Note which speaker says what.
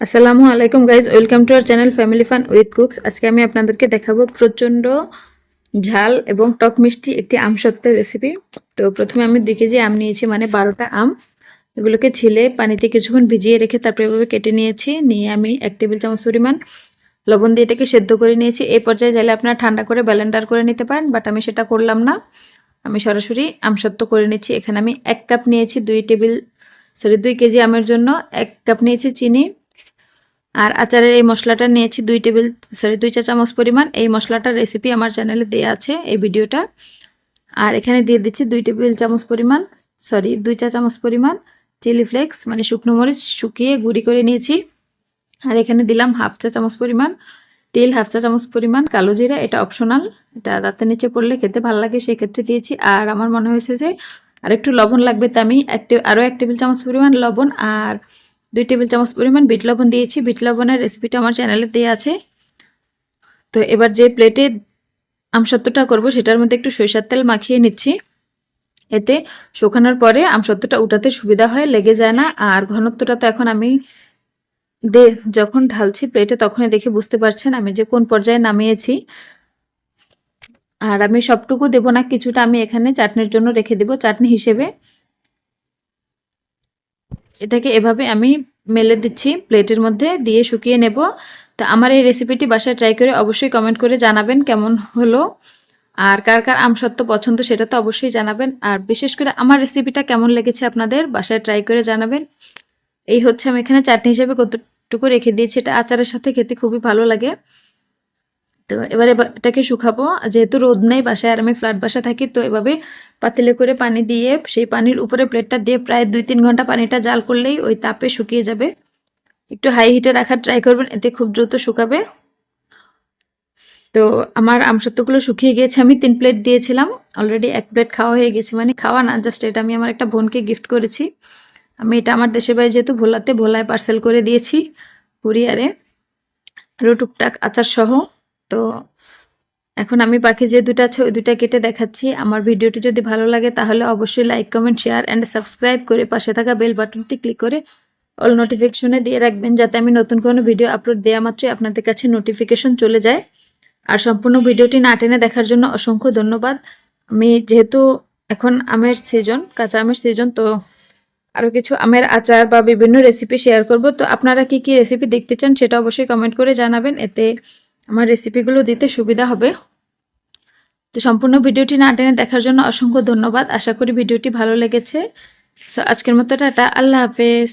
Speaker 1: আসসালামু আলাইকুম guys, welcome to our channel family fun with cooks. আজকে আমি আপনাদেরকে দেখাবো প্রচণ্ড ঝাল এবং টক মিষ্টি একটি আম সত্ত্বের রেসিপি। তো প্রথমে আমি 2 কেজি আম নিয়েছি, মানে 12টা আম। এগুলোকে ছিলে পানিতে কিছুক্ষণ ভিজিয়ে রেখে তারপরে এভাবে কেটে নিয়েছি। নিয়ে আমি 1 টেবিল চামচ পরিমাণ লবণ দিয়ে এটাকে সেদ্ধ করে নিয়েছি। এই পর্যায়ে চাইলে আপনারা ঠান্ডা করে ব্লেন্ডার করে নিতে পারেন, বাট আমি সেটা করলাম না। আমি সরাসরি আমসত্ত্ব করে নিচ্ছি। এখানে আমি 1 কাপ নিয়েছি, 2 কেজি আমের জন্য 1 কাপ নিয়েছি চিনি। আর আচারের এই মশলাটা নিয়েছি 2 চা চামচ পরিমাণ। এই মশলাটার রেসিপি আমার চ্যানেলে দেওয়া আছে, এই ভিডিওটা। আর এখানে দিয়ে দিচ্ছি 2 চা চামচ পরিমাণ চিলি ফ্লেক্স, মানে শুকনো মরিচ শুকিয়ে গুঁড়ি করে নিয়েছি। আর এখানে দিলাম 1/2 চা চামচ পরিমাণ তেল, 1/2 চা চামচ পরিমাণ কালো জিরা। এটা অপশনাল, এটা দাঁতের নিচে পড়লে খেতে ভালো লাগে, সেই ক্ষেত্রে দিয়েছি। আর আমার মনে হয়েছে যে আরেকটু লবণ লাগবে, তো আমি আরও 1 টেবিল চামচ পরিমাণ লবণ আর 2 টেবিল চামচ পরিমাণ বিট লবণ দিয়েছি। বিট লবণের রেসিপিটা আমার চ্যানেলে দেওয়া আছে। তো এবার যে প্লেটে আমসত্ত্বটা করব সেটার মধ্যে একটু সরিষার তেল মাখিয়ে নিচ্ছি। এতে শুকানোর পরে আমসত্ত্বটা উঠাতে সুবিধা হয়, লেগে যায় না। আর ঘনত্বটা তো এখন আমি যখন ঢালছি প্লেটে তখনই দেখে বুঝতে পারছেন আমি যে কোন পর্যায়ে নামিয়েছি। আর আমি সবটুকু দেব না, কিছুটা আমি এখানে চাটনির জন্য রেখে দেব, চাটনি হিসেবে। এটাকে এভাবে আমি মেলে দিচ্ছি, প্লেটের মধ্যে দিয়ে শুকিয়ে নেব। তো আমার এই রেসিপিটি বাসায় ট্রাই করে অবশ্যই কমেন্ট করে জানাবেন কেমন হলো। আর কার কার আমসত্ত্ব পছন্দ সেটা তো অবশ্যই জানাবেন। আর বিশেষ করে আমার রেসিপিটা কেমন লেগেছে আপনাদের বাসায় ট্রাই করে জানাবেন। এই হচ্ছে আমি এখানে চাটনি হিসেবে কতটুকু রেখে দিয়েছি, এটা আচারের সাথে খেতে খুবই ভালো লাগে। তো এবারে এটাকে শুকাবো, যেহেতু রোদ নেই বাসায় আর আমি ফ্ল্যাট বাসা থাকি, তো এভাবে পাতিলে করে পানি দিয়ে সেই পানির উপরে প্লেটটা দিয়ে প্রায় 2-3 ঘন্টা পানিটা জাল করলেই ওই তাপে শুকিয়ে যাবে। একটু হাই হিটে রাখার ট্রাই করবেন, এতে খুব দ্রুত শুকাবে। তো আমার আমসত্ত্বগুলো শুকিয়ে গিয়েছে। আমি 3 প্লেট দিয়েছিলাম, অলরেডি 1 প্লেট খাওয়া হয়ে গেছে, মানে খাওয়া না, জাস্ট এটা আমি আমার একটা বোনকে গিফট করেছি। আমি এটা আমার দেশের বাড়ি যেহেতু ভোলায় পার্সেল করে দিয়েছি কুরিয়ারে, আরও টুকটাক আচার সহ। তো এখন আমি বাকি যে 2টা আছে ওই 2টা কেটে দেখাচ্ছি। আমার ভিডিওটি যদি ভালো লাগে তাহলে অবশ্যই like, comment, share and subscribe করে পাশে থাকা বেল বাটনটি ক্লিক করে অল নোটিফিকেশনে দিয়ে রাখবেন, যাতে আমি নতুন কোনো ভিডিও আপলোড দেওয়া মাত্রই আপনাদের কাছে নোটিফিকেশন চলে যায়। আর সম্পূর্ণ ভিডিওটি না টেনে দেখার জন্য অসংখ্য ধন্যবাদ। আমি যেহেতু এখন আমের সিজন, কাঁচা আমের সিজন, তো আরও কিছু আমের আচার বা বিভিন্ন রেসিপি শেয়ার করব। তো আপনারা কি কি রেসিপি দেখতে চান সেটা অবশ্যই কমেন্ট করে জানাবেন, এতে আমার রেসিপিগুলো দিতে সুবিধা হবে। তো সম্পূর্ণ ভিডিওটি না টেনে দেখার জন্য অসংখ্য ধন্যবাদ। আশা করি ভিডিওটি ভালো লেগেছে। সো আজকের মতো টাটা, আল্লাহ হাফেজ।